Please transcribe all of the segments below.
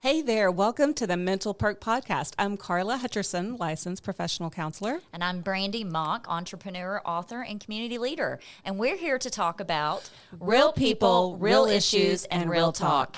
Hey there, welcome to the Mental Perk podcast. I'm Carla Hutcherson, licensed professional counselor. And I'm Brandy Mock, entrepreneur, author, and community leader. And we're here to talk about real people, real issues, and real talk.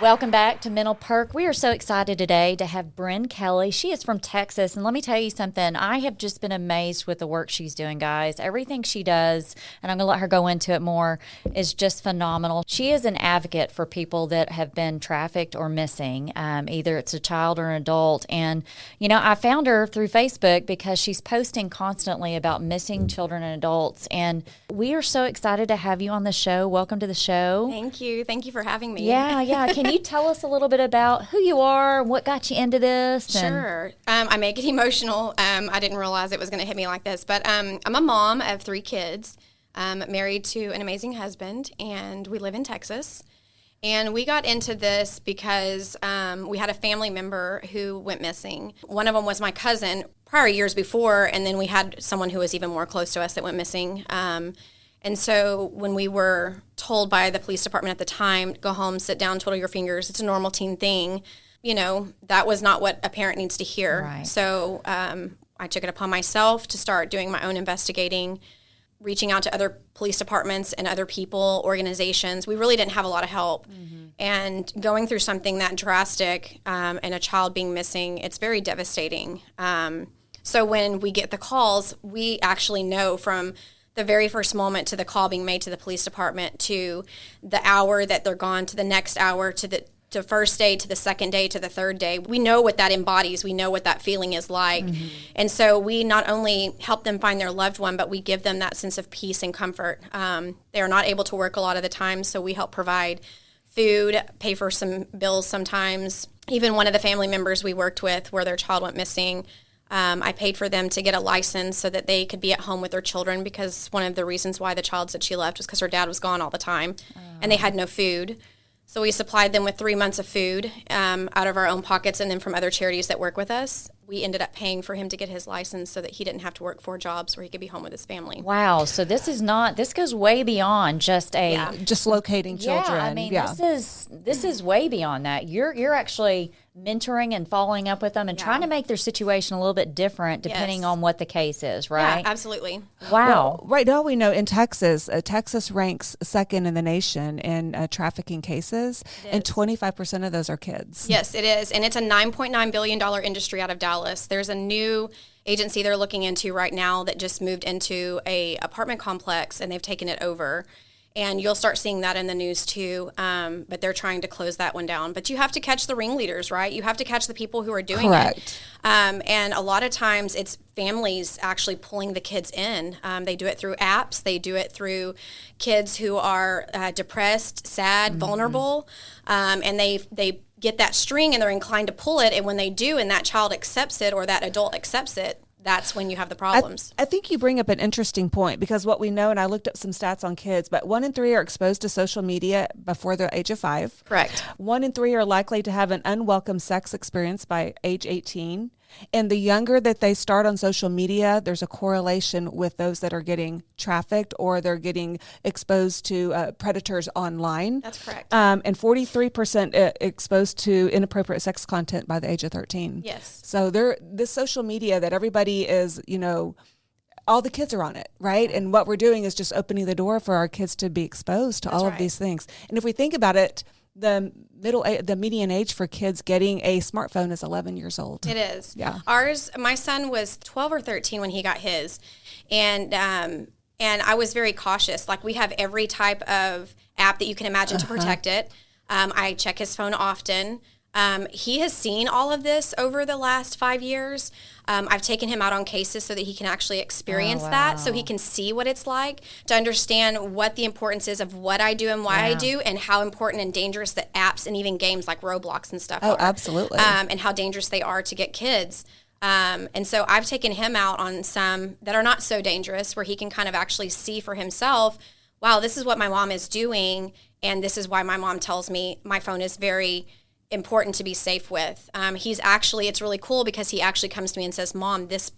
Welcome back to Mental Perk. We are so excited today to have Brianne Kelly. She is from Texas, and let me tell you something. I have just been amazed with the work she's doing, guys. Everything she does, and I'm going to let her go into it more, is just phenomenal. She is an advocate for people that have been trafficked or missing, either it's a child or an adult. And, you know, I found her through Facebook because she's posting constantly about missing children and adults. And we are so excited to have you on the show. Welcome to the show. Thank you. Thank you for having me. Yeah. Can you tell us a little bit about who you are, what got you into this? Sure. I may get emotional. I didn't realize it was going to hit me like this, but I'm a mom of 3 kids, married to an amazing husband, and we live in Texas. And we got into this because we had a family member who went missing. One of them was my cousin prior years before, and then we had someone who was even more close to us that went missing. And so when we were told by the police department at the time, go home, sit down, twiddle your fingers, it's a normal teen thing, you know, that was not what a parent needs to hear. Right. So I took it upon myself to start doing my own investigating, reaching out to other police departments and other people, organizations. We really didn't have a lot of help. Mm-hmm. And going through something that drastic and a child being missing, it's very devastating. So when we get the calls, we actually know from the very first moment to the call being made to the police department to the hour that they're gone to the next hour to the first day to the second day to the third day. We know what that embodies. We know what that feeling is like. Mm-hmm. And so we not only help them find their loved one, but we give them that sense of peace and comfort. They are not able to work a lot of the time, so we help provide food, pay for some bills sometimes. Even one of the family members we worked with where their child went missing, I paid for them to get a license so that they could be at home with their children, because one of the reasons why the child said she left was because her dad was gone all the time and they had no food. So we supplied them with 3 months of food out of our own pockets and then from other charities that work with us. We ended up paying for him to get his license so that he didn't have to work 4 jobs where he could be home with his family. Wow. So this goes way beyond just just locating children. Yeah, I mean, this is way beyond that. You're actually mentoring and following up with them and trying to make their situation a little bit different depending on what the case is, right? Yeah, absolutely. Wow. Well, right now we know in Texas, Texas ranks second in the nation in trafficking cases, and 25% of those are kids. Yes, it is. And it's a $9.9 billion industry out of Dallas. There's a new agency they're looking into right now that just moved into a apartment complex, and they've taken it over. And you'll start seeing that in the news too, but they're trying to close that one down. But you have to catch the ringleaders, right? You have to catch the people who are doing it. And a lot of times it's families actually pulling the kids in. They do it through apps. They do it through kids who are depressed, sad, vulnerable, and they get that string and they're inclined to pull it. And when they do and that child accepts it or that adult accepts it, that's when you have the problems. I think you bring up an interesting point, because what we know, and I looked up some stats on kids, but 1 in 3 are exposed to social media before the age of 5. Correct. 1 in 3 are likely to have an unwelcome sex experience by age 18. And the younger that they start on social media, there's a correlation with those that are getting trafficked or they're getting exposed to predators online. That's correct. And 43% exposed to inappropriate sex content by the age of 13. Yes. So this social media that everybody is, you know, all the kids are on it, right? And what we're doing is just opening the door for our kids to be exposed to all of these things. And if we think about it, the median age for kids getting a smartphone is 11 years old. It is. Yeah. My son was 12 or 13 when he got his, and I was very cautious. Like, we have every type of app that you can imagine to protect it. I check his phone often. He has seen all of this over the last 5 years. I've taken him out on cases so that he can actually experience that, so he can see what it's like, to understand what the importance is of what I do and why I do, and how important and dangerous that apps and even games like Roblox and stuff are. Oh, absolutely. And how dangerous they are to get kids. And so I've taken him out on some that are not so dangerous, where he can kind of actually see for himself, wow, this is what my mom is doing, and this is why my mom tells me my phone is very important to be safe with. It's really cool, because he actually comes to me and says, Mom, this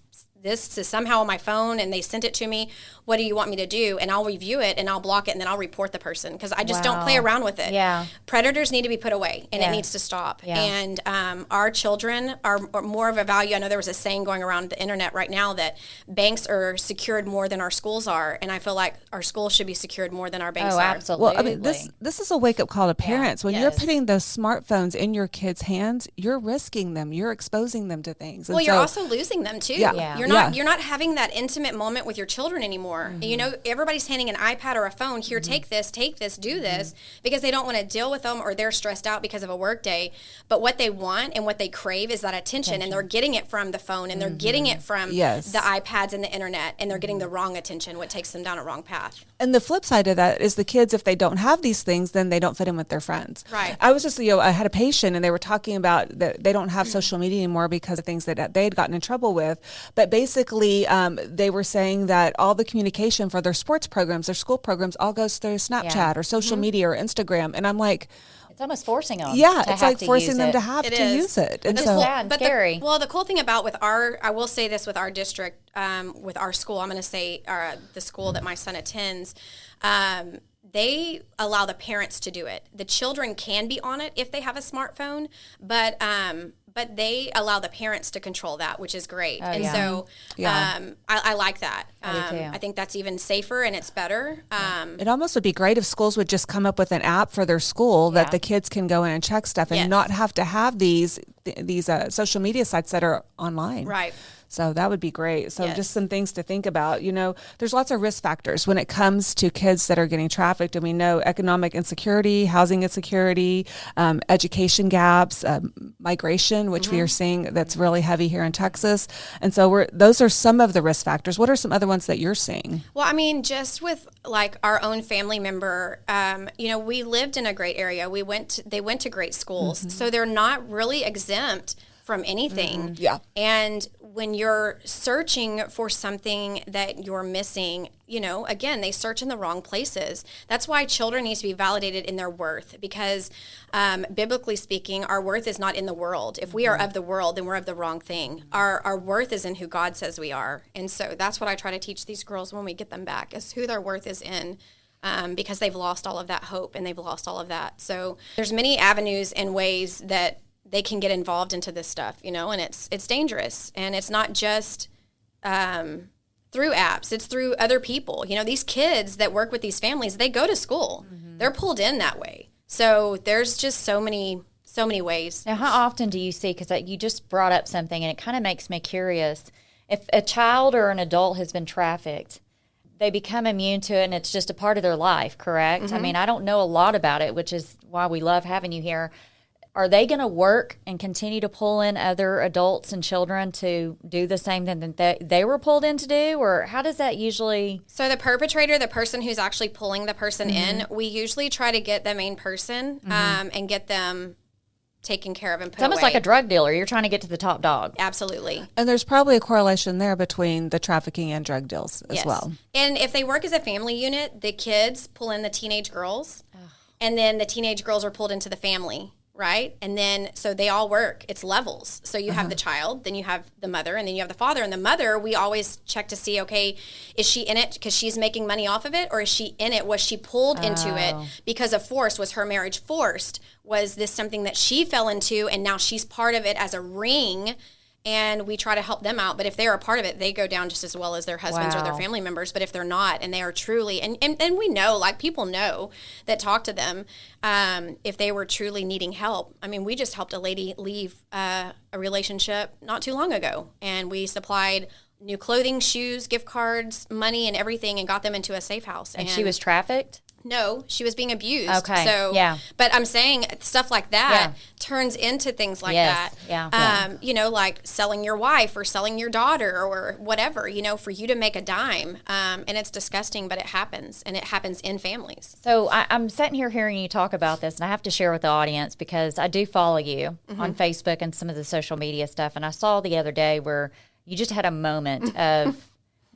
is somehow on my phone and they sent it to me. What do you want me to do? And I'll review it and I'll block it and then I'll report the person, because I just don't play around with it. Yeah. predators need to be put away, and it needs to stop. And our children are more of a value. I know there was a saying going around the internet right now that banks are secured more than our schools are, and I feel like our schools should be secured more than our banks are. Absolutely. Well, I mean, this is a wake-up call to parents. When you're putting those smartphones in your kids' hands, you're risking them. You're exposing them to things. And you're also losing them too. You're not having that intimate moment with your children anymore. You know, everybody's handing an iPad or a phone. Here, take this, do this, because they don't want to deal with them, or they're stressed out because of a work day. But what they want and what they crave is that attention. And they're getting it from the phone, and they're getting it from the iPads and the internet, and they're getting the wrong attention, what takes them down a wrong path. And the flip side of that is the kids, if they don't have these things, then they don't fit in with their friends. Right. I was just, I had a patient, and they were talking about that they don't have social media anymore because of things that they had gotten in trouble with. But basically, they were saying that all the communication for their sports programs, their school programs, all goes through Snapchat or social media or Instagram. And I'm like, it's almost forcing them. Yeah, it's like forcing them to have to use it. And so, sad and scary. The cool thing about I will say this with our district, with our school, I'm going to say the school that my son attends, they allow the parents to do it. The children can be on it if they have a smartphone, but they allow the parents to control that, which is great. I like that. I think that's even safer, and it's better. It almost would be great if schools would just come up with an app for their school that the kids can go in and check stuff and not have to have these social media sites that are online. Right. So that would be great. So just some things to think about. You know, there's lots of risk factors when it comes to kids that are getting trafficked. And we know economic insecurity, housing insecurity, education gaps, migration, which we are seeing that's really heavy here in Texas. And so those are some of the risk factors. What are some other ones that you're seeing? Well, I mean, just with like our own family member, we lived in a great area. They went to great schools. So they're not really exempt from anything. And when you're searching for something that you're missing, again, they search in the wrong places. That's why children need to be validated in their worth, because biblically speaking, our worth is not in the world. If we are of the world, then we're of the wrong thing. Our worth is in who God says we are. And so that's what I try to teach these girls when we get them back, is who their worth is in. Because they've lost all of that hope, and they've lost all of that. So there's many avenues and ways that they can get involved into this stuff, and it's dangerous. And it's not just through apps, it's through other people. These kids that work with these families, they go to school. They're pulled in that way. So there's just so many ways. Now, how often do you see, because you just brought up something, and it kind of makes me curious, if a child or an adult has been trafficked, they become immune to it, and it's just a part of their life, correct? I mean, I don't know a lot about it, which is why we love having you here. Are they going to work and continue to pull in other adults and children to do the same thing that they were pulled in to do? Or how does that usually? So the perpetrator, the person who's actually pulling the person in, we usually try to get the main person and get them taken care of and put away. It's almost like a drug dealer. You're trying to get to the top dog. Absolutely. And there's probably a correlation there between the trafficking and drug deals as well. And if they work as a family unit, the kids pull in the teenage girls, and then the teenage girls are pulled into the family. Right? And then, so they all work. It's levels. So you have the child, then you have the mother, and then you have the father. And the mother, we always check to see, okay, is she in it because she's making money off of it? Or is she in it? Was she pulled into it because of force? Was her marriage forced? Was this something that she fell into and now she's part of it as a ring? And we try to help them out. But if they're a part of it, they go down just as well as their husbands or their family members. But if they're not, and they are truly, and we know, like people know that talk to them, if they were truly needing help. I mean, we just helped a lady leave a relationship not too long ago. And we supplied new clothing, shoes, gift cards, money, and everything, and got them into a safe house. And she was trafficked? No, she was being abused. Okay. So, but I'm saying stuff like that turns into things like that. Like selling your wife or selling your daughter or whatever, for you to make a dime. And it's disgusting, but it happens, and it happens in families. So I'm sitting here hearing you talk about this, and I have to share with the audience because I do follow you on Facebook and some of the social media stuff. And I saw the other day where you just had a moment of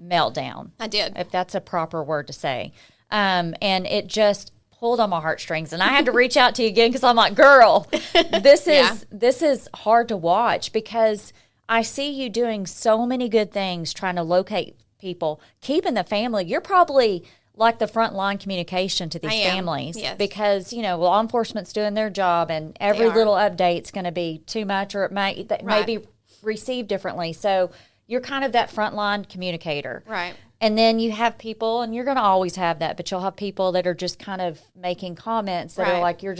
meltdown. I did. If that's a proper word to say. And it just pulled on my heartstrings, and I had to reach out to you again because I'm like, girl, this is hard to watch because I see you doing so many good things, trying to locate people, keeping the family. You're probably like the front line communication to these families, because law enforcement's doing their job, and every little update's going to be too much, or it may be received differently. So you're kind of that front line communicator, right? And then you have people, and you're going to always have that, but you'll have people that are just kind of making comments that are like, you're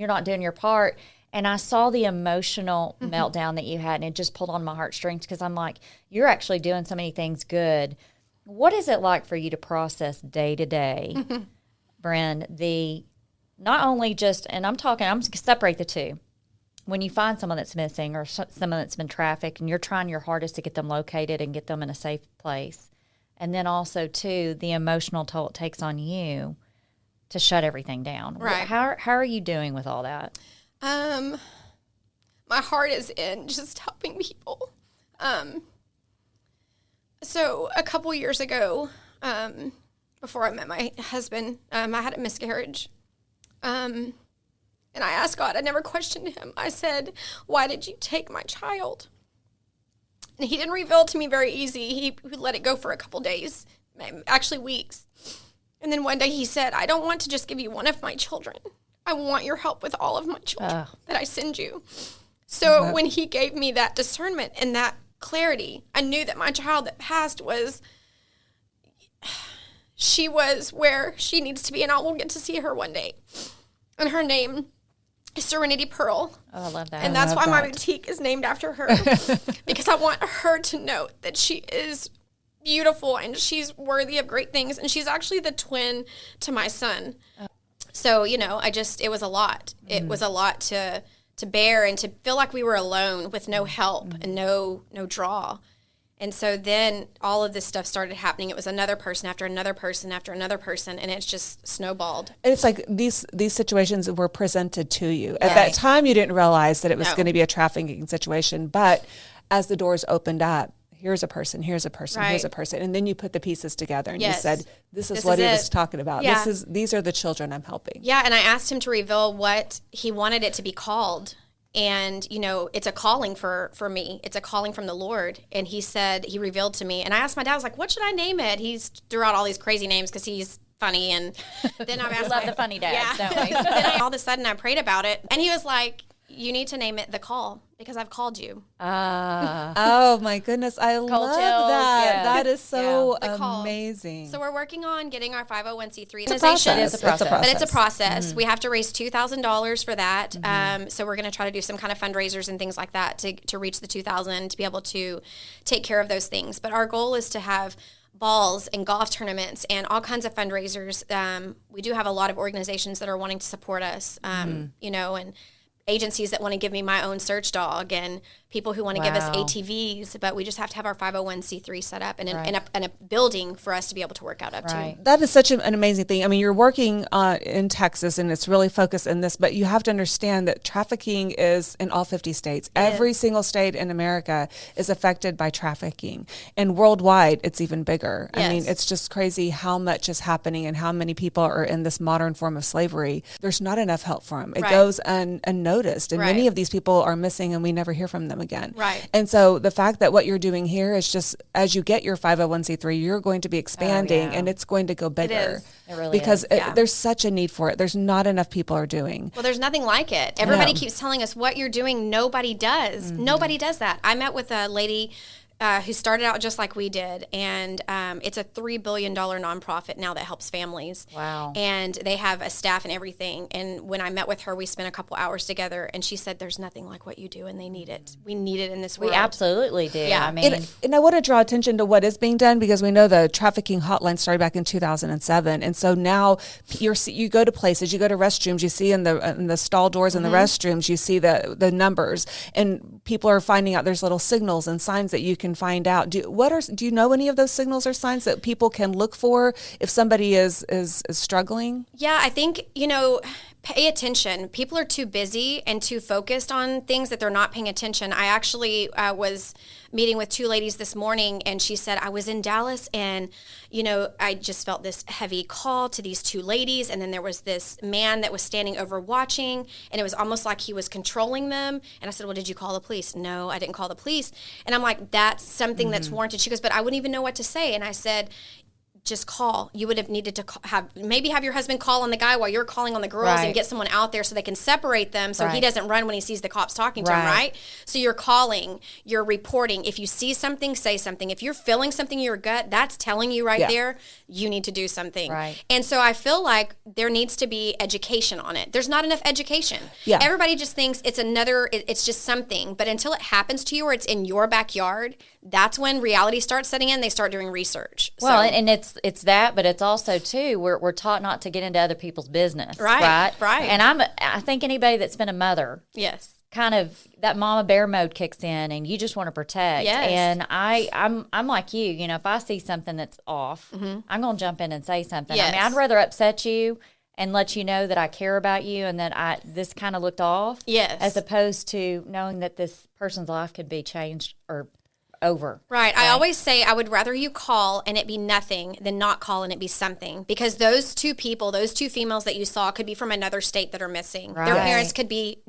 not doing your part. And I saw the emotional meltdown that you had, and it just pulled on my heartstrings, because I'm like, you're actually doing so many things good. What is it like for you to process day to day, Bren, not only just, and I'm going to separate the two. When you find someone that's missing or someone that's been trafficked, and you're trying your hardest to get them located and get them in a safe place. And then also, too, the emotional toll it takes on you to shut everything down. Right. How are you doing with all that? My heart is in just helping people. So a couple years ago, before I met my husband, I had a miscarriage. And I asked God, I never questioned him. I said, why did you take my child? And he didn't reveal it to me very easy. He let it go for a couple days, actually weeks. And then one day he said, I don't want to just give you one of my children. I want your help with all of my children that I send you. So when he gave me that discernment and that clarity, I knew that my child that passed she was where she needs to be, and I will get to see her one day. And her name is Serenity Pearl. Oh, I love that. And that's why my boutique is named after her, because I want her to know that she is beautiful and she's worthy of great things. And she's actually the twin to my son. So, it was a lot. It was a lot to bear, and to feel like we were alone with no help and no draw. And so then all of this stuff started happening. It was another person after another person after another person, and it's just snowballed. And it's like these situations were presented to you. At that time, you didn't realize that it was going to be a trafficking situation. But as the doors opened up, here's a person, here's a person, here's a person. And then you put the pieces together, and you said, this is what he was talking about. Yeah. These are the children I'm helping. Yeah, and I asked him to reveal what he wanted it to be called. And, it's a calling for me. It's a calling from the Lord. And he revealed to me. And I asked my dad, I was like, what should I name it? He's threw out all these crazy names because he's funny. And then I've asked love the funny dads, don't we? Then all of a sudden I prayed about it. And he was like, you need to name it The Call, because I've called you. Oh, my goodness. I love chills, that. yeah. That is so The Call. amazing. So we're working on getting our 501c3 It's a process. It is a process. But it's a process. We have to raise $2,000 for that. So we're going to try to do some kind of fundraisers and things like that to reach the $2,000 to be able to take care of those things. But our goal is to have balls and golf tournaments and all kinds of fundraisers. We do have a lot of organizations that are wanting to support us, and agencies that want to give me my own search dog, and people who want to give us ATVs, but we just have to have our 501c3 set up and a building for us to be able to work out up to. That is such an amazing thing. I mean, you're working in Texas, and it's really focused in this, but you have to understand that trafficking is in all 50 states. Every single state in America is affected by trafficking, and worldwide it's even bigger. I mean, it's just crazy how much is happening and how many people are in this modern form of slavery. There's not enough help for them. It goes unnoticed, and many of these people are missing, and we never hear from them again. And so the fact that what you're doing here is just, as you get your 501c3, you're going to be expanding, and it's going to go bigger. It really because is. there's such a need for it. There's not enough people are doing. Well, there's nothing like it. Everybody keeps telling us what you're doing. Nobody does. Nobody does that. I met with a lady who started out just like we did, and it's a $3 billion nonprofit now that helps families. Wow. And they have a staff and everything. And when I met with her, we spent a couple hours together, and she said, there's nothing like what you do, and they need it. We need it in this world. We absolutely do. Yeah. I mean, and I want to draw attention to what is being done, because we know the trafficking hotline started back in 2007, and so now you go to places, you go to restrooms, you see in the stall doors in the restrooms, you see the numbers, and people are finding out there's little signals and signs that you can find out. Do you know any of those signals or signs that people can look for if somebody is struggling? Yeah, I think, pay attention. People are too busy and too focused on things that they're not paying attention. I actually was meeting with two ladies this morning, and she said, I was in Dallas, and, I just felt this heavy call to these two ladies, and then there was this man that was standing over watching, and it was almost like he was controlling them. And I said, well, did you call the police? No, I didn't call the police. And I'm like, that's something that's warranted. She goes, but I wouldn't even know what to say. And I said, just call. You would have needed to have your husband call on the guy while you're calling on the girls and get someone out there so they can separate them so he doesn't run when he sees the cops talking to him, right? So you're calling, you're reporting. If you see something, say something. If you're feeling something in your gut, that's telling you there, you need to do something. Right. And so I feel like there needs to be education on it. There's not enough education. Yeah. Everybody just thinks it's just something. But until it happens to you or it's in your backyard, that's when reality starts setting in. They start doing research. Well, and it's that, but it's also too we're taught not to get into other people's business, right? And I think anybody that's been a mother, kind of that mama bear mode kicks in, and you just want to protect. Yes. And I'm like you, if I see something that's off, I'm gonna jump in and say something. Yes. I mean, I'd rather upset you and let you know that I care about you and that this kind of looked off, as opposed to knowing that this person's life could be changed or over. Right. I always say I would rather you call and it be nothing than not call and it be something, because those two people, those two females that you saw could be from another state that are missing. Their parents could be,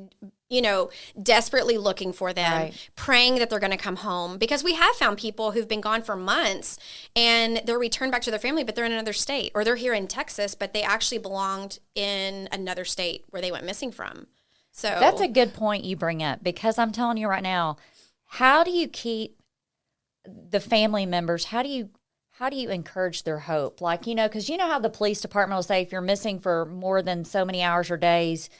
desperately looking for them, praying that they're going to come home, because we have found people who've been gone for months and they're returned back to their family, but they're in another state, or they're here in Texas, but they actually belonged in another state where they went missing from. So that's a good point you bring up, because I'm telling you right now, how do you keep the family members, how do you encourage their hope? Like, because how the police department will say if you're missing for more than so many hours or days,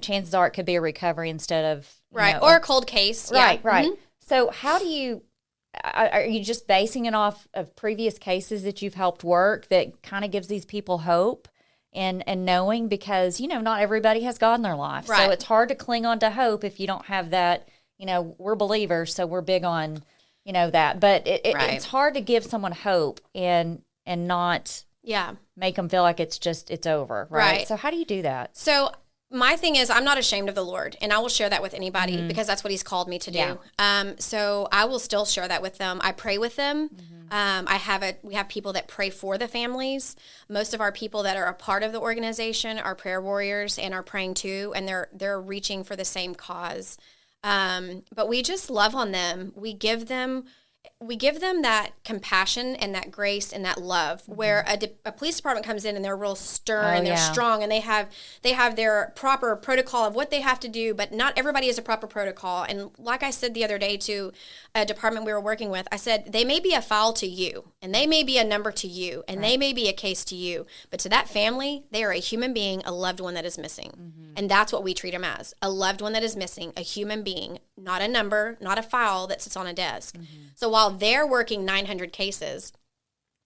chances are it could be a recovery instead of or a cold case. Right. Mm-hmm. So how do you are you just basing it off of previous cases that you've helped work that kind of gives these people hope and knowing, because not everybody has God in their life, so it's hard to cling on to hope if you don't have that. We're believers, so we're big on that, but it's hard to give someone hope and not make them feel like it's over, right? So how do you do that? So my thing is, I'm not ashamed of the Lord, and I will share that with anybody because that's what He's called me to do. So I will still share that with them. I pray with them. We have people that pray for the families. Most of our people that are a part of the organization are prayer warriors and are praying too, and they're reaching for the same cause. But we just love on them. We give them that compassion and that grace and that love, where a police department comes in and they're real stern and they're strong and they have their proper protocol of what they have to do, but not everybody has a proper protocol. And like I said the other day to a department we were working with, I said, they may be a file to you and they may be a number to you and they may be a case to you, but to that family, they are a human being, a loved one that is missing. And that's what we treat them as, a loved one that is missing, a human being, not a number, not a file that sits on a desk. So while they're working 900 cases,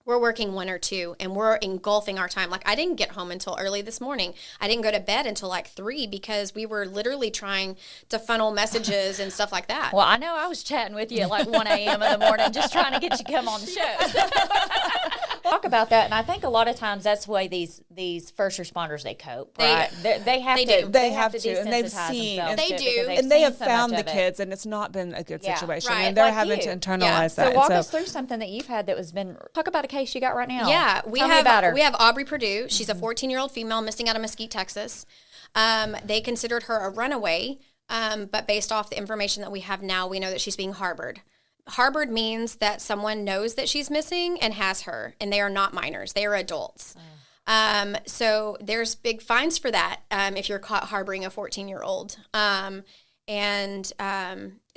we're working 1 or 2, and we're engulfing our time. Like, I didn't get home until early this morning. I didn't go to bed until like 3 because we were literally trying to funnel messages and stuff like that. Well, I know I was chatting with you at like 1 a.m. in the morning just trying to get you to come on the show. Talk about that, and I think a lot of times that's the way these first responders, they cope, right? They have to, and they've seen, and they have found the kids, and it's not been a good situation, and they're having to internalize that. So walk us through something that you've had that was been. Talk about a case you got right now. Yeah, Tell me about her. We have Aubrey Purdue. She's a 14-year-old female missing out of Mesquite, Texas. They considered her a runaway, but based off the information that we have now, we know that she's being harbored. Harbored means that someone knows that she's missing and has her, and they are not minors. They are adults. So there's big fines for that if you're caught harboring a 14-year-old. And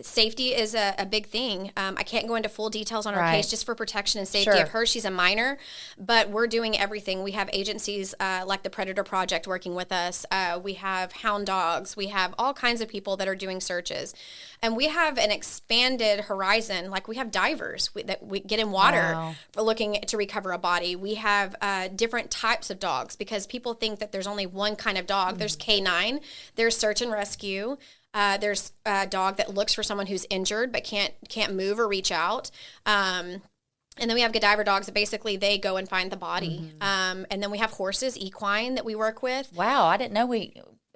safety is a big thing. I can't go into full details on her case just for protection and safety of her. She's a minor, but we're doing everything. We have agencies like the Predator Project working with us. We have hound dogs. We have all kinds of people that are doing searches. And we have an expanded horizon. Like, we have divers that we get in water for looking to recover a body. We have different types of dogs, because people think that there's only one kind of dog. There's K9. There's search and rescue. There's a dog that looks for someone who's injured but can't move or reach out. And then we have Godiva dogs that basically they go and find the body. And then we have horses, equine, that we work with. Wow, I didn't know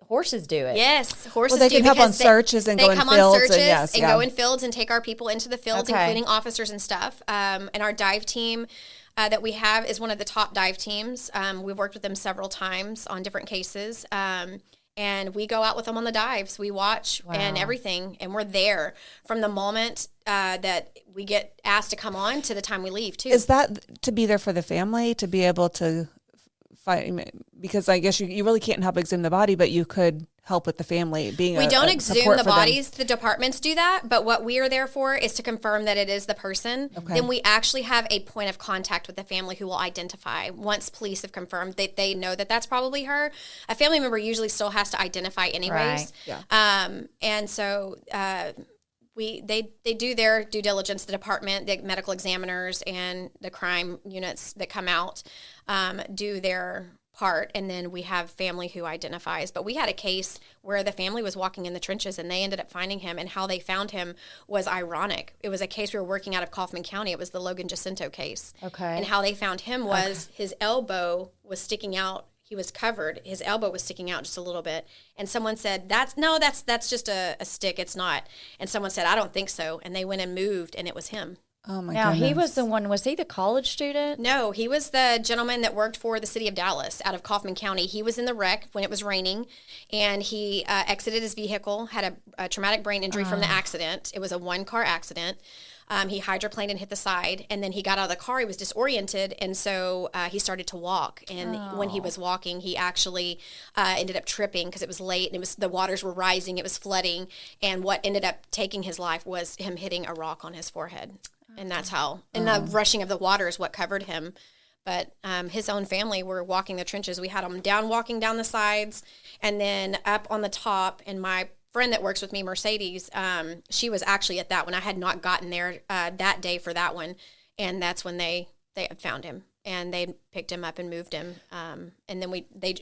horses do it. Yes, horses they can help on searches and go in fields. They come on searches and go in fields and take our people into the fields, including officers and stuff. And our dive team that we have is one of the top dive teams. We've worked with them several times on different cases. And we go out with them on the dives. We watch and everything. And we're there from the moment that we get asked to come on to the time we leave, too. Is that to be there for the family, to be able to fight? Because I guess you really can't help exhume the body, but you could help with the family being we don't exhume the bodies. Them. The departments do that, but what we are there for is to confirm that it is the person. Okay. Then we actually have a point of contact with the family who will identify. Once police have confirmed that they know that that's probably her, a family member usually still has to identify anyways. Right. Yeah. And so they do their due diligence. The department, the medical examiners, and the crime units that come out do their part, and then we have family who identifies. But we had a case where the family was walking in the trenches and they ended up finding him, and how they found him was ironic. It was a case we were working out of Kaufman County. It was the Logan Jacinto case. Okay. And how they found him was his elbow was sticking out. He was covered. His elbow was sticking out just a little bit. And someone said, that's just a stick. It's not. And someone said, I don't think so. And they went and moved, and it was him. Oh my Now, goodness. he was the one, was he the college student? No, he was the gentleman that worked for the city of Dallas out of Kaufman County. He was in the wreck when it was raining, and he exited his vehicle, had a traumatic brain injury from the accident. It was a one-car accident. He hydroplaned and hit the side, and then he got out of the car. He was disoriented, and so he started to walk. And when he was walking, he actually ended up tripping because it was late, and the waters were rising. It was flooding, and what ended up taking his life was him hitting a rock on his forehead. And that's how, and the rushing of the water is what covered him. But his own family were walking the trenches. We had them walking down the sides, and then up on the top. And my friend that works with me, Mercedes, she was actually at that one. I had not gotten there that day for that one. And that's when they had found him. And they picked him up and moved him. And then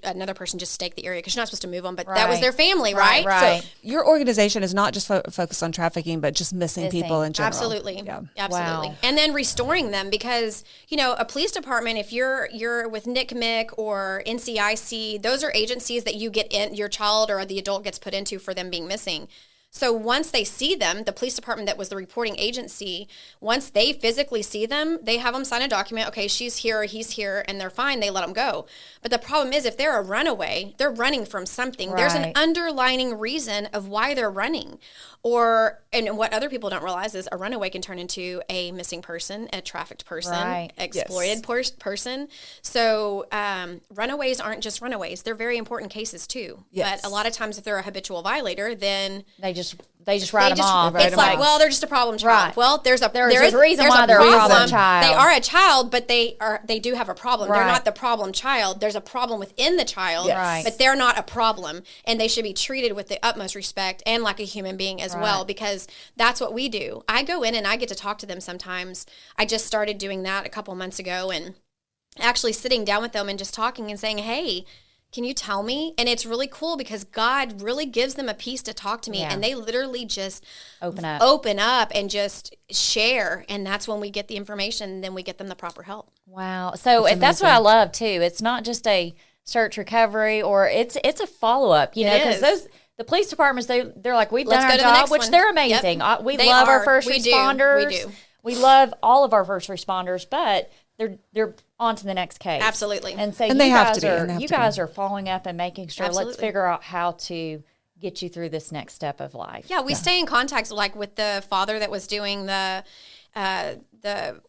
another person just staked the area because you're not supposed to move them, but that was their family, right? Right. So your organization is not just focused on trafficking, but just missing people in general. Absolutely. Yeah. Absolutely. Wow. And then restoring them because, a police department, if you're with NCMEC or NCIC, those are agencies that you get in, your child or the adult gets put into for them being missing. So once they see them, the police department that was the reporting agency, once they physically see them, they have them sign a document. Okay, she's here, he's here, and they're fine. They let them go. But the problem is if they're a runaway, they're running from something. Right. There's an underlining reason of why they're running. And what other people don't realize is a runaway can turn into a missing person, a trafficked person, exploited person. So runaways aren't just runaways. They're very important cases too. Yes. But a lot of times if they're a habitual violator, then they just write them off. It's like, well, they're just a problem child. Right. Well, there's a reason why they're a problem child. They are a child, but they do have a problem. Right. They're not the problem child. There's a problem within the child, Right. but they're not a problem, and they should be treated with the utmost respect and like a human being as well, because that's what we do. I go in and I get to talk to them sometimes. I just started doing that a couple months ago, and actually sitting down with them and just talking and saying, hey, can you tell me? And it's really cool because God really gives them a piece to talk to me, and they literally just open up and just share. And that's when we get the information, and then we get them the proper help. Wow. So that's what I love too. It's not just a search recovery, or it's a follow-up, because the police departments, they're like, we've done our job, which they're amazing. Yep. We love our first responders. We do. We love all of our first responders, but they're on to the next case. Absolutely. And so you guys are following up and making sure, let's figure out how to get you through this next step of life. Yeah, we stay in contact, like with the father that was doing the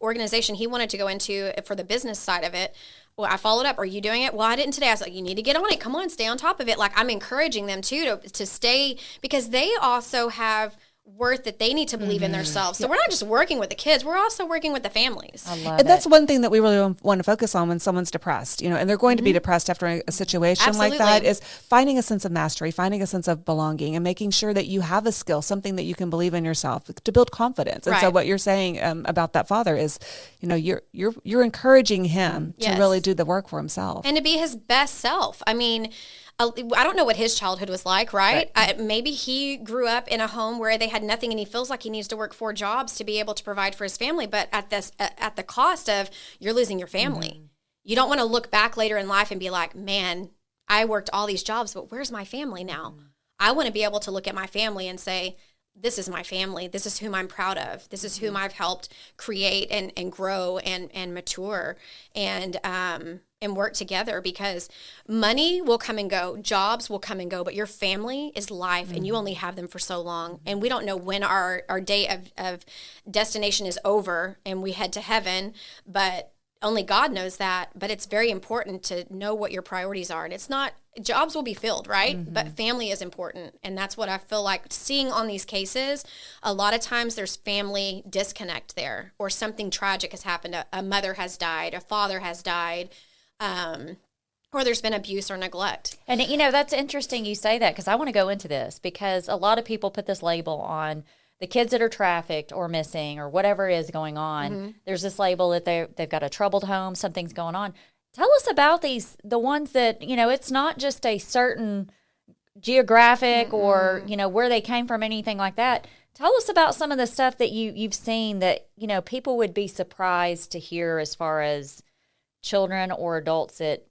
organization he wanted to go into for the business side of it. Well, I followed up. Are you doing it? Well, I didn't today. I was like, you need to get on it. Come on, stay on top of it. Like, I'm encouraging them too to stay, because they also have worth that they need to believe in themselves. So we're not just working with the kids, we're also working with the families. I love and that's one thing that we really want to focus on when someone's depressed, and they're going to be depressed after a situation like that, is finding a sense of mastery, finding a sense of belonging, and making sure that you have a skill, something that you can believe in yourself to build confidence. And so what you're saying about that father is, you're encouraging him to really do the work for himself. And to be his best self. I mean, I don't know what his childhood was like, right? Maybe he grew up in a home where they had nothing, and he feels like he needs to work 4 jobs to be able to provide for his family, but at the cost of you're losing your family. Mm-hmm. You don't want to look back later in life and be like, man, I worked all these jobs, but where's my family now? Mm-hmm. I want to be able to look at my family and say, this is my family. This is whom I'm proud of. This is whom I've helped create and grow and mature. And and work together, because money will come and go, jobs will come and go, but your family is life, and you only have them for so long. And we don't know when our day of destination is over and we head to heaven, but only God knows that. But it's very important to know what your priorities are. And it's not, jobs will be filled, right? But family is important. And that's what I feel like seeing on these cases. A lot of times there's family disconnect there, or something tragic has happened. A mother has died, a father has died, or there's been abuse or neglect. And, that's interesting you say that, because I want to go into this, because a lot of people put this label on the kids that are trafficked or missing or whatever is going on. There's this label that they've got a troubled home, something's going on. Tell us about the ones that, it's not just a certain geographic or, where they came from, anything like that. Tell us about some of the stuff that you've seen that, people would be surprised to hear, as far as children or adults at,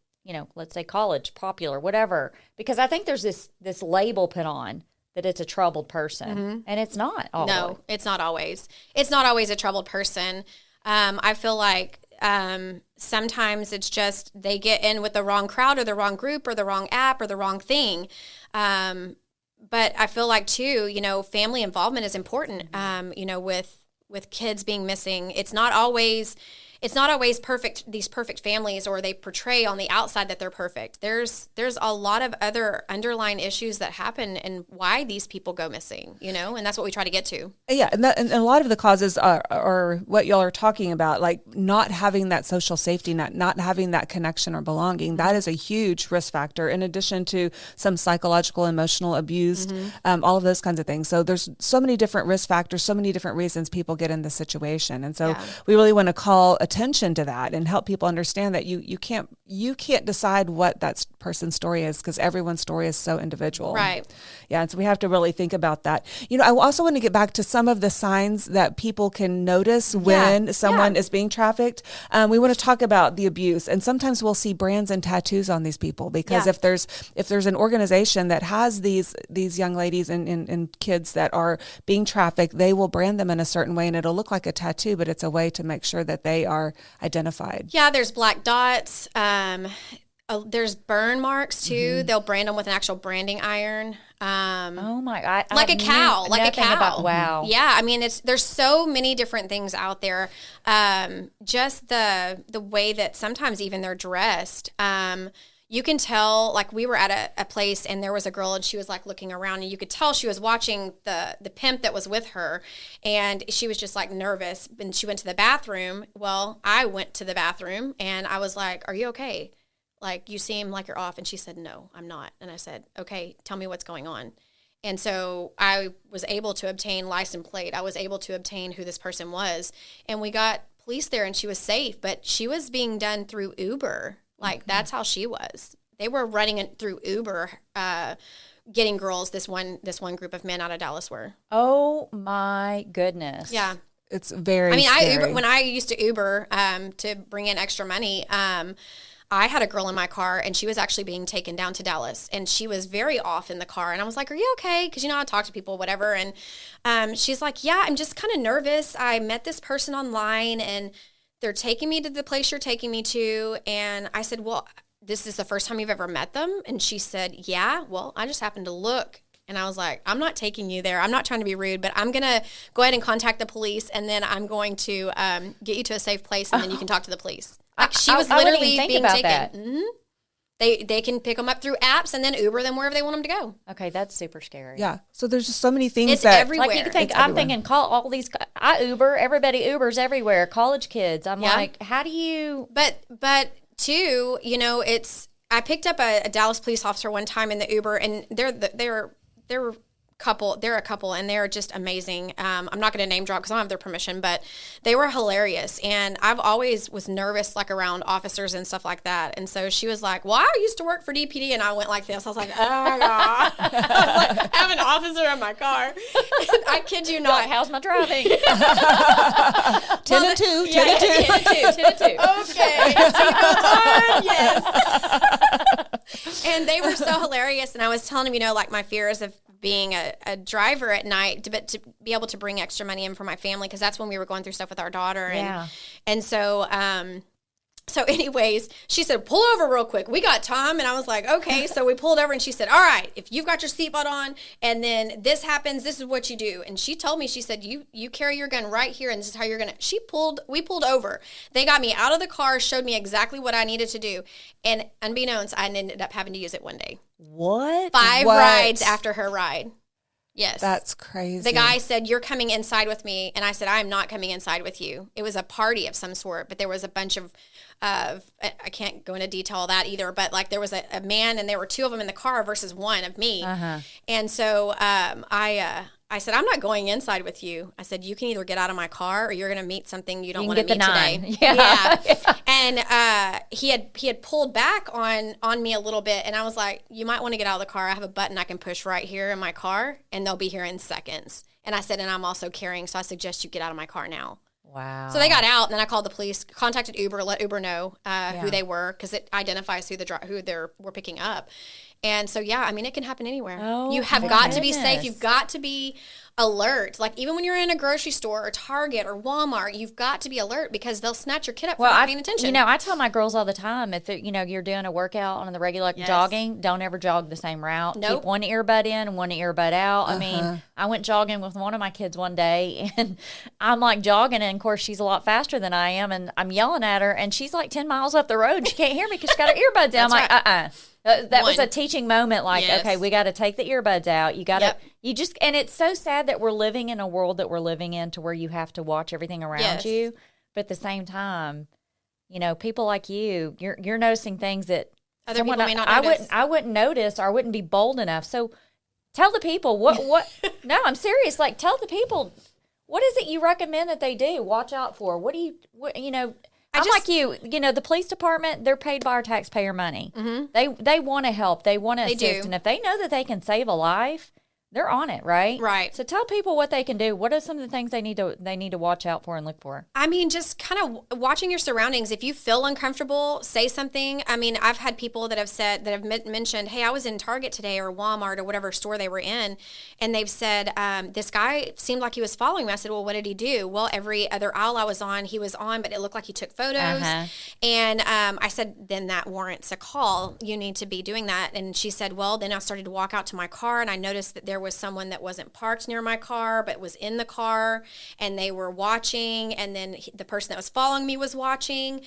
let's say college, popular, whatever. Because I think there's this label put on that it's a troubled person, and it's not always. No, it's not always. It's not always a troubled person. I feel like sometimes it's just they get in with the wrong crowd or the wrong group or the wrong app or the wrong thing. But I feel like too, family involvement is important. With kids being missing, it's not always perfect, these perfect families, or they portray on the outside that they're perfect. There's a lot of other underlying issues that happen and why these people go missing, and that's what we try to get to. Yeah, and a lot of the causes are what y'all are talking about, like not having that social safety net, not having that connection or belonging. That is a huge risk factor, in addition to some psychological, emotional abuse, all of those kinds of things. So there's so many different risk factors, so many different reasons people get in this situation. And so we really want to call attention to that and help people understand that you can't decide what that person's story is, because everyone's story is so individual. Right. Yeah. And so we have to really think about that. I also want to get back to some of the signs that people can notice when someone is being trafficked. We want to talk about the abuse, and sometimes we'll see brands and tattoos on these people, because if there's an organization that has these young ladies and kids that are being trafficked, they will brand them in a certain way, and it'll look like a tattoo, but it's a way to make sure that they are identified. Yeah, there's black dots. There's burn marks too. They'll brand them with an actual branding iron. Oh my! Like a cow. Wow. Yeah, I mean, there's so many different things out there. Just the way that sometimes even they're dressed. You can tell, like we were at a place and there was a girl and she was like looking around, and you could tell she was watching the pimp that was with her, and she was just like nervous, and she went to the bathroom. Well, I went to the bathroom and I was like, "Are you okay? Like, you seem like you're off." And she said, "No, I'm not." And I said, "Okay, tell me what's going on." And so I was able to obtain license plate. I was able to obtain who this person was, and we got police there, and she was safe, but she was being done through Uber. Like, that's how she was. They were running it through Uber, getting girls, this one group of men out of Dallas were. Oh, my goodness. Yeah. It's very scary. When I used to Uber to bring in extra money, I had a girl in my car, and she was actually being taken down to Dallas, and she was very off in the car. And I was like, "Are you okay?" Because, I talk to people, whatever. And she's like, "Yeah, I'm just kind of nervous. I met this person online, and they're taking me to the place you're taking me to." And I said, "Well, this is the first time you've ever met them?" And she said, "Yeah, well, I just happened to look." And I was like, "I'm not taking you there. I'm not trying to be rude, but I'm going to go ahead and contact the police, and then I'm going to get you to a safe place, and then you can talk to the police." Like, she was literally being taken. They can pick them up through apps and then Uber them wherever they want them to go. Okay, that's super scary. Yeah. So there's just so many things it's everywhere. Like, you can think, I'm thinking, call all these. I Uber. Everybody Ubers everywhere. College kids. I'm like, how do you? But too, I picked up a Dallas police officer one time in the Uber, and they're a couple, and they're just amazing. I'm not going to name drop because I don't have their permission, but they were hilarious. And I've always was nervous, like, around officers and stuff like that. And so she was like, "Well, I used to work for DPD," and I went like this. I was like, "Oh my God." I was like, I have an officer in my car. I kid you not. How's my driving? 10 and 2. 10 and 2. 10 and 2. Okay. Seatbelt on, yes. And they were so hilarious. And I was telling them, like, my fears of being a driver at night, to be able to bring extra money in for my family, because that's when we were going through stuff with our daughter. And so So anyways, she said, pull over real quick. We got time. And I was like, okay. So we pulled over and she said, all right, if you've got your seatbelt on and then this happens, this is what you do. And she told me, she said, you carry your gun right here and this is how you're going to, we pulled over. They got me out of the car, showed me exactly what I needed to do. And unbeknownst, I ended up having to use it one day. What? 5 rides after her ride. Yes. That's crazy. The guy said, you're coming inside with me. And I said, I am not coming inside with you. It was a party of some sort, but there was a bunch of I can't go into detail of that either, but like there was a man and there were 2 of them in the car versus 1 of me. And so I said, I'm not going inside with you. I said, you can either get out of my car or you're going to meet something you don't want to meet today. Yeah. And he had pulled back on me a little bit. And I was like, you might want to get out of the car. I have a button I can push right here in my car and they'll be here in seconds. And I said, and I'm also carrying, so I suggest you get out of my car now. Wow. So they got out, and then I called the police, contacted Uber, let Uber know who they were, because it identifies who we're picking up. And so, yeah, I mean, it can happen anywhere. Oh, you have got to be safe. You've got to be alert. Like, even when you're in a grocery store or Target or Walmart, you've got to be alert because they'll snatch your kid up for not paying attention. I tell my girls all the time, if you're doing a workout on the regular jogging, don't ever jog the same route. Nope. Keep one earbud in and one earbud out. I mean, I went jogging with one of my kids one day, and I'm like jogging, and of course she's a lot faster than I am, and I'm yelling at her, and she's like 10 miles up the road. She can't hear me because she got her earbuds in. I'm like, That was a teaching moment. Like, okay, we got to take the earbuds out. You got to, and it's so sad that we're living in a world that we're living in to where you have to watch everything around you. But at the same time, people like you're noticing things that other people may not notice. I wouldn't notice, or I wouldn't be bold enough. So tell the people what, no, I'm serious. Like, tell the people, what is it you recommend that they do? Watch out for. I'm like you. The police department, they're paid by our taxpayer money. Mm-hmm. They want to help. They want to assist. And if they know that they can save a life, they're on it, right? Right. So tell people what they can do. What are some of the things they need to watch out for and look for? I mean, just kind of watching your surroundings. If you feel uncomfortable, say something. I mean, I've had people that have mentioned, hey, I was in Target today or Walmart or whatever store they were in, and they've said, this guy seemed like he was following me. I said, well, what did he do? Well, every other aisle I was on, he was on, but it looked like he took photos. And I said, then that warrants a call. You need to be doing that. And she said, well, then I started to walk out to my car, and I noticed that there was someone that wasn't parked near my car but was in the car, and they were watching, and then the person that was following me was watching.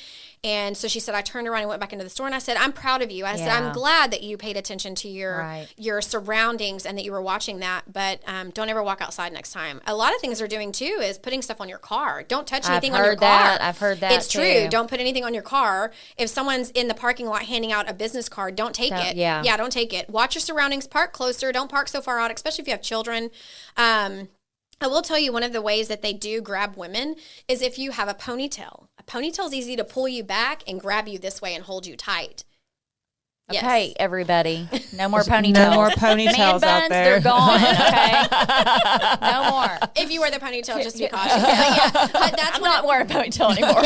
And so she said, I turned around and went back into the store, and I said, I'm proud of you. I said, I'm glad that you paid attention to your surroundings and that you were watching that, but don't ever walk outside next time. A lot of things they're doing too is putting stuff on your car. Don't touch anything on your car. I've heard that. It's true. Don't put anything on your car. If someone's in the parking lot handing out a business card, don't take it. Yeah, don't take it. Watch your surroundings. Park closer. Don't park so far out, especially if you have children. I will tell you, one of the ways that they do grab women is if you have a ponytail. A ponytail is easy to pull you back and grab you this way and hold you tight. Okay, everybody. No more ponytails. No more ponytails out there. They're gone, okay? No more. If you wear the ponytail, just be cautious. I'm not wearing a ponytail anymore.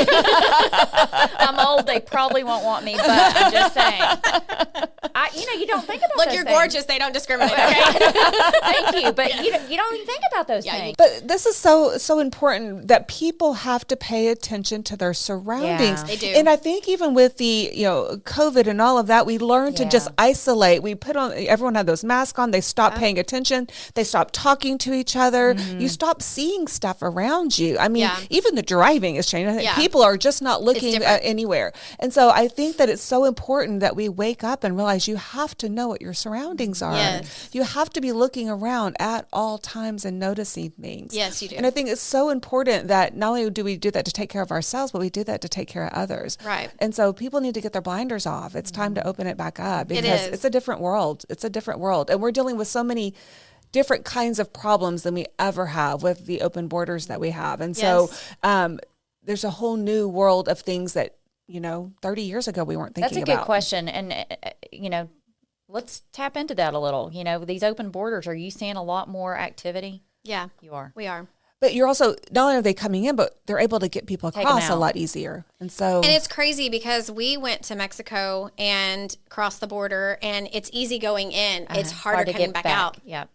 I'm old. They probably won't want me, but I'm just saying. You don't think about Look, those you're things. gorgeous. They don't discriminate. Okay? Thank you. But you don't even think about those things. But this is so important that people have to pay attention to their surroundings. They do. And I think even with the COVID and all of that, we learned to just isolate. We put on, everyone had those masks on. They stopped paying attention. They stopped talking to each other. Mm-hmm. You stop seeing stuff around you. I mean, even the driving is changing. I think people are just not looking anywhere. And so I think that it's so important that we wake up and realize you have to know what your surroundings are. Yes. You have to be looking around at all times and noticing things. Yes, you do. And I think it's so important that not only do we do that to take care of ourselves, but we do that to take care of others. Right. And so people need to get their blinders off. It's time to open it back up because it's a different world. It's a different world. And we're dealing with so many different kinds of problems than we ever have with the open borders that we have. And so there's a whole new world of things that, 30 years ago we weren't thinking about. That's a good question. And, let's tap into that a little. These open borders, are you seeing a lot more activity? Yeah. You are. We are. But you're also, not only are they coming in, but they're able to get people across a lot easier. And it's crazy because we went to Mexico and crossed the border, and it's easy going in. It's harder coming back out. Yeah.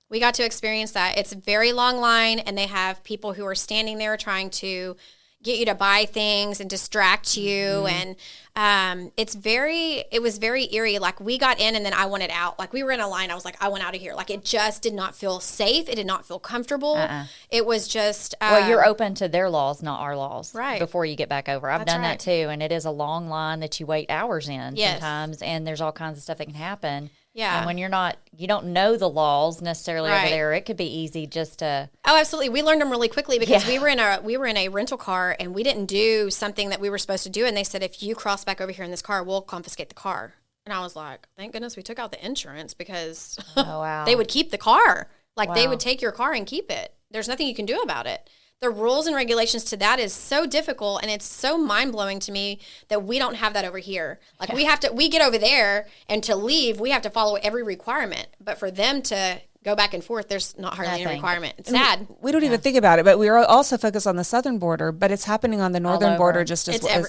We got to experience that. It's a very long line, and they have people who are standing there trying to get you to buy things and distract you. And it was very eerie. Like we got in and then I wanted out. Like we were in a line. I was like, I want out of here. Like it just did not feel safe. It did not feel comfortable. It was just. Well, you're open to their laws, not our laws. Right. Before you get back over. I've done that too. And it is a long line that you wait hours in sometimes. And there's all kinds of stuff that can happen. Yeah. And when you don't know the laws necessarily over there, it could be easy just to. Oh, absolutely. We learned them really quickly because we were in a rental car and we didn't do something that we were supposed to do. And they said, if you cross back over here in this car, we'll confiscate the car. And I was like, thank goodness we took out the insurance because they would keep the car. Like they would take your car and keep it. There's nothing you can do about it. The rules and regulations to that is so difficult, and it's so mind-blowing to me that we don't have that over here. Like we get over there, and to leave, we have to follow every requirement. But for them to go back and forth, there's not hardly any requirement. It's sad. We don't even think about it, but we are also focused on the southern border, but it's happening on the northern border just as well.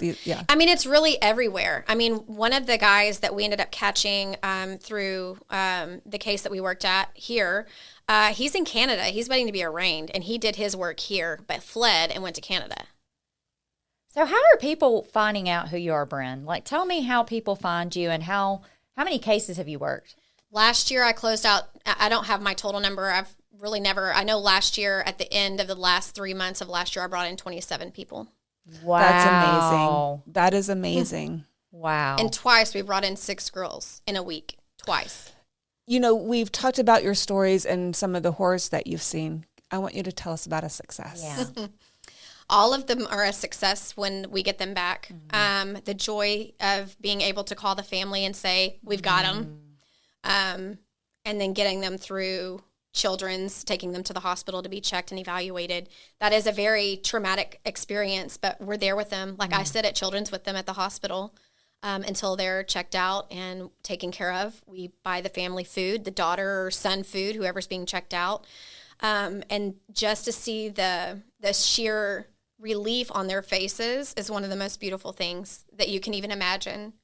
I mean, it's really everywhere. I mean, one of the guys that we ended up catching through the case that we worked at here, he's in Canada. He's waiting to be arraigned, and he did his work here, but fled and went to Canada. So how are people finding out who you are, Brianne? Like, tell me how people find you and how many cases have you worked? Last year I closed out, I don't have my total number. I've really never, I know last year at the end of the last 3 months of last year, I brought in 27 people. Wow. That's amazing. That is amazing. Wow. And twice we brought in 6 girls in a week. Twice. You know, we've talked about your stories and some of the horrors that you've seen. I want you to tell us about a success. Yeah. All of them are a success when we get them back. The joy of being able to call the family and say, we've got them. And then getting them through children's, taking them to the hospital to be checked and evaluated. That is a very traumatic experience, but we're there with them. Like I sit at children's with them at the hospital until they're checked out and taken care of. We buy the family food, the daughter or son food, whoever's being checked out. And just to see the sheer relief on their faces is one of the most beautiful things that you can even imagine.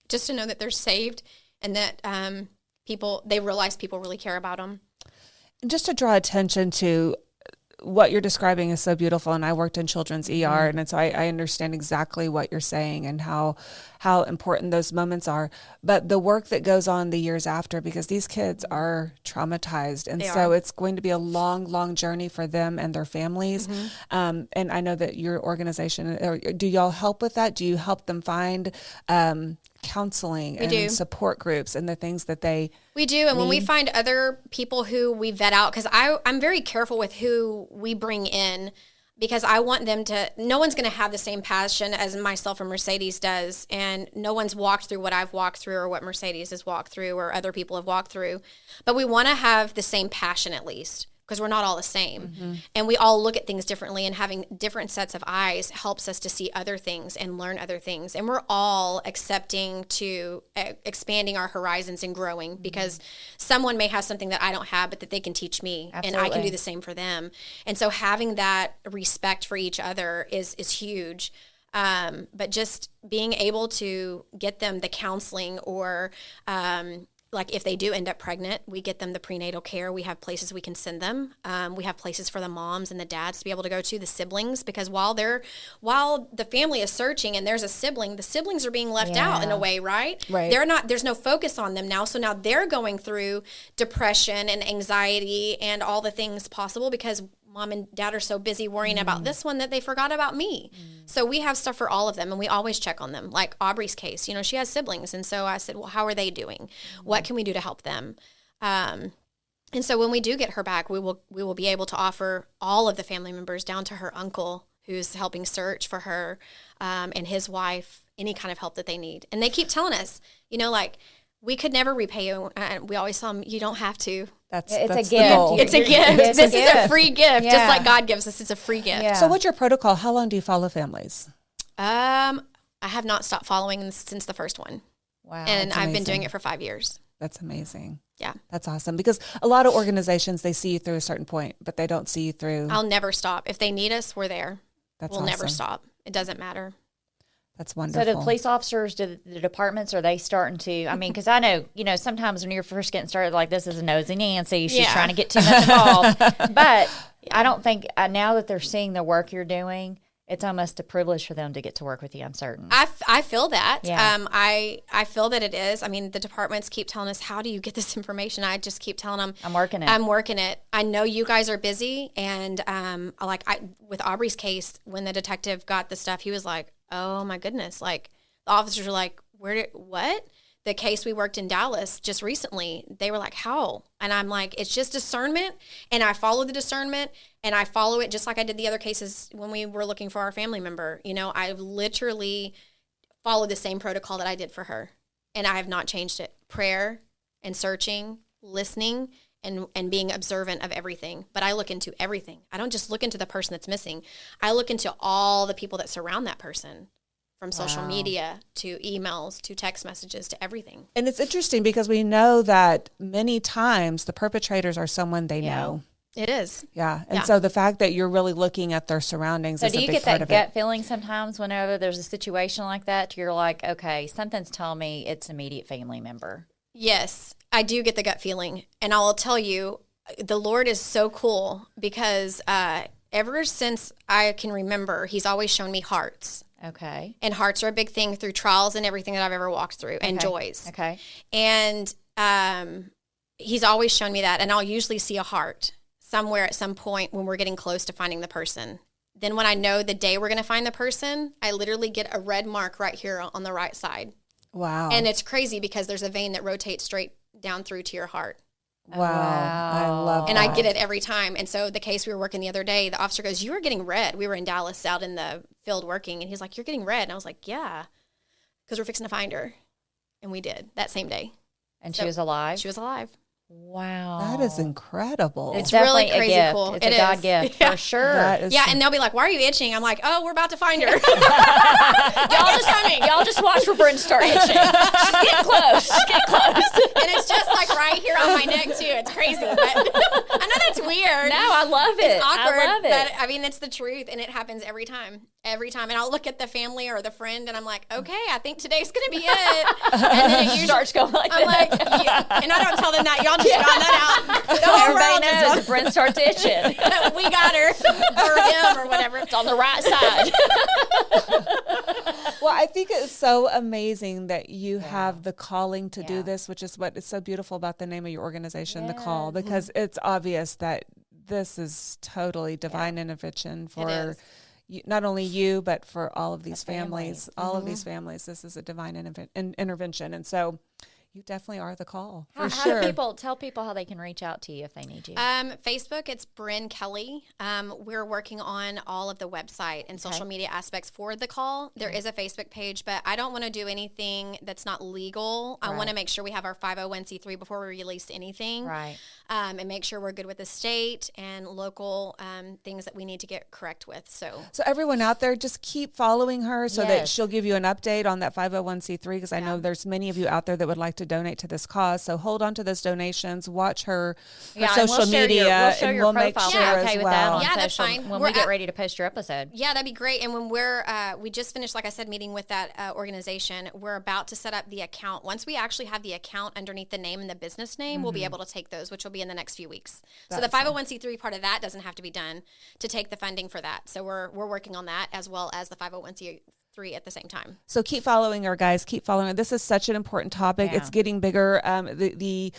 Just to know that they're saved and that they realize people really care about them. Just to draw attention to what you're describing is so beautiful, and I worked in children's ER, and so I understand exactly what you're saying and how important those moments are. But the work that goes on the years after, because these kids are traumatized, and so it's going to be a long, long journey for them and their families. And I know that your organization, do y'all help with that? Do you help them find counseling and support groups and the things that we do? And when we find other people who we vet out, because I'm very careful with who we bring in, because I want them to, no one's going to have the same passion as myself or Mercedes does, and no one's walked through what I've walked through or what Mercedes has walked through or other people have walked through, but we want to have the same passion at least, because we're not all the same. And we all look at things differently, and having different sets of eyes helps us to see other things and learn other things. And we're all accepting to expanding our horizons and growing, because someone may have something that I don't have, but that they can teach me. Absolutely. And I can do the same for them. And so having that respect for each other is huge. But just being able to get them the counseling or, like if they do end up pregnant, we get them the prenatal care. We have places we can send them. We have places for the moms and the dads to be able to go to, the siblings, because while the family is searching and there's a sibling, the siblings are being left out in a way, right? There's no focus on them now. So now they're going through depression and anxiety and all the things possible because mom and dad are so busy worrying about this one that they forgot about me. So we have stuff for all of them, and we always check on them. Like Aubrey's case, she has siblings. And so I said, well, how are they doing? What can we do to help them? And so when we do get her back, we will be able to offer all of the family members down to her uncle who's helping search for her and his wife, any kind of help that they need. And they keep telling us, like, we could never repay you. And we always tell them, you don't have to. It's a gift. It's a gift. This is a free gift, just like God gives us. It's a free gift. Yeah. So what's your protocol? How long do you follow families? I have not stopped following since the first one. Wow. And I've been doing it for 5 years. That's amazing. Yeah. That's awesome. Because a lot of organizations, they see you through a certain point, but they don't see you through. I'll never stop. If they need us, we're there. We'll awesome. Never stop. It doesn't matter. That's wonderful. So do the police officers, do the departments, are they starting to, because I know, sometimes when you're first getting started, like, this is a nosy Nancy, she's trying to get too much involved. But I don't think, now that they're seeing the work you're doing, It's almost a privilege for them to get to work with you, I'm certain. I feel that. Yeah. I feel that it is. I mean, the departments keep telling us, how do you get this information? I just keep telling them, I'm working it. I know you guys are busy. And with Aubrey's case, when the detective got the stuff, he was like, oh my goodness. Like, the officers were like, what? The case we worked in Dallas just recently, they were like, how? And I'm like, it's just discernment. And I follow the discernment, and I follow it just like I did the other cases when we were looking for our family member. You know, I literally followed the same protocol that I did for her, and I have not changed it. Prayer and searching, listening, and being observant of everything. But I look into everything. I don't just look into the person that's missing. I look into all the people that surround that person. From social media to emails to text messages to everything. And it's interesting because we know that many times the perpetrators are someone they know. It is. Yeah. And so the fact that you're really looking at their surroundings is a big part of it. So do you get that gut feeling sometimes whenever there's a situation like that? You're like, okay, something's telling me it's an immediate family member. Yes, I do get the gut feeling. And I will tell you, the Lord is so cool because ever since I can remember, he's always shown me hearts. Okay. And hearts are a big thing through trials and everything that I've ever walked through, and joys. Okay. And he's always shown me that. And I'll usually see a heart somewhere at some point when we're getting close to finding the person. Then when I know the day we're going to find the person, I literally get a red mark right here on the right side. Wow. And it's crazy because there's a vein that rotates straight down through to your heart. Wow. I love and that. I get it every time. And so the case we were working the other day, the officer goes, you were getting red. We were in Dallas out in the field working. And he's like, you're getting red. And I was like, yeah, because we're fixing to find her. And we did that same day. And she was alive? She was alive. Wow. That is incredible. It's really crazy a gift. cool. It's a God gift, for sure. Yeah, and they'll be like, why are you itching? I'm like, oh, we're about to find her. y'all just watch for Bryn to start itching. She's getting close. She's getting close. And it's just like right here on my neck, too. It's crazy. But I know that's weird. No, I love it. It's awkward. I love it. But, I mean, it's the truth, and it happens every time. Every time. And I'll look at the family or the friend, and I'm like, okay, I think today's going to be it. And then it usually starts going like I'm that. like, yeah. And I don't tell them that. Y'all just find that out. Everybody knows if Bryn starts itching. We got her. Or him or whatever. It's on the right side. Well, I think it's so amazing that you have the calling to do this, which is what is so beautiful about the name of your organization, The Call, because it's obvious that this is totally divine intervention for not only you, but for all of these families. All of these families, this is a divine intervention. And so you definitely are the call, for sure. Tell people how they can reach out to you if they need you. Facebook, it's Brianne Kelly. We're working on all of the website and social media aspects for The Call. There is a Facebook page, but I don't want to do anything that's not legal. I want to make sure we have our 501c3 before we release anything. Right. And make sure we're good with the state and local things that we need to get correct with. So everyone out there, just keep following her so that she'll give you an update on that 501c3, because I know there's many of you out there that would like to donate to this cause. So hold on to those donations, watch her social media, and we'll make sure as well. Yeah, that's fine. When we get ready to post your episode. Yeah, that'd be great. And when we just finished, like I said, meeting with that organization, we're about to set up the account. Once we actually have the account underneath the name and the business name, we'll be able to take those, which will be in the next few weeks. So the 501c3 part of that doesn't have to be done to take the funding for that. So we're working on that as well as the 501c3 at the same time. So keep following her, guys. Keep following her. This is such an important topic. It's getting bigger. The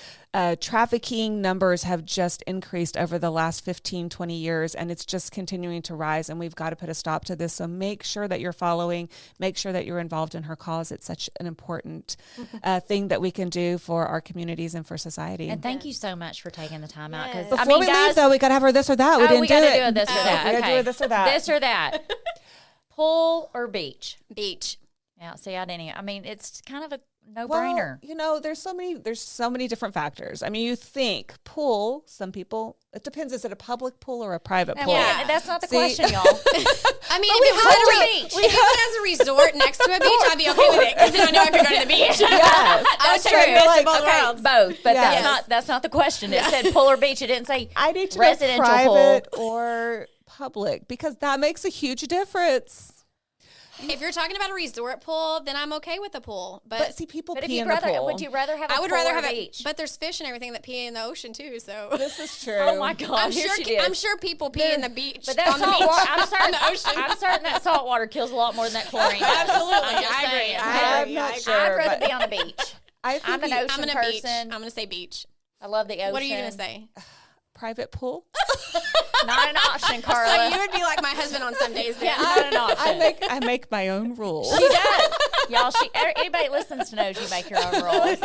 trafficking numbers have just increased over the last 15, 20 years, and it's just continuing to rise, and we've got to put a stop to this. So make sure that you're following. Make sure that you're involved in her cause. It's such an important thing that we can do for our communities and for society. And thank you so much for taking the time out. Because before we leave, though, we got to have her this or that. We didn't do it. We got to do this or that. We got to do this or that. This or that. Pool or beach? Beach. Yeah, see, I mean, it's kind of a no-brainer. Well, there's so many different factors. I mean, you think pool, some people, it depends. Is it a public pool or a private pool? Yeah, that's not the question, y'all. I mean, if it was a resort next to a beach, I'd be okay with it because then I know I could go to the beach. Yes, I was trying to like, worlds. Both, but that's not the question. It said pool or beach. It didn't say I need to residential know private pool or public, because that makes a huge difference. If you're talking about a resort pool, then I'm okay with a pool. But see, people But if pee you'd in the rather, pool. would you rather have a I would pool rather or have a it. beach? But there's fish and everything that pee in the ocean too. So This is true. Oh my God! I'm here sure. she did. I'm sure people pee in the beach. But that on the salt beach. water, I'm certain, on the ocean. I'm certain that salt water kills a lot more than that chlorine does. Absolutely. I'm just I agree. saying. I'm not sure. I'd rather but be on a beach. I think I'm an ocean I'm gonna person. beach. I'm gonna say beach. I love the ocean. What are you gonna say? private pool. Not an option, Carla. So you would be like my husband on some days. Then. Yeah, not an option. I make my own rules. She does. Y'all, anybody listens to knows you make your own rules.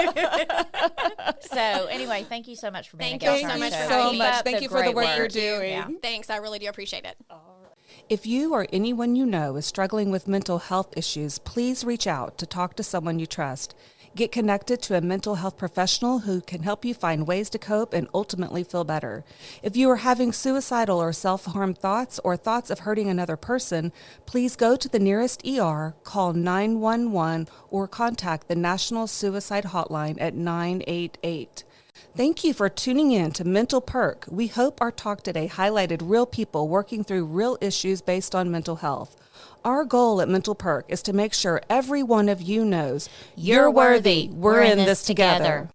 So anyway, thank you so much for being a guest. Thank on you our so show. much. Keep up Thank you for the great work you're doing. Yeah. Thanks. I really do appreciate it. If you or anyone you know is struggling with mental health issues, please reach out to talk to someone you trust. Get connected to a mental health professional who can help you find ways to cope and ultimately feel better. If you are having suicidal or self-harm thoughts or thoughts of hurting another person, please go to the nearest ER, call 911, or contact the National Suicide Hotline at 988. Thank you for tuning in to Mental Perk. We hope our talk today highlighted real people working through real issues based on mental health. Our goal at Mental Perk is to make sure every one of you knows you're worthy. We're in this together.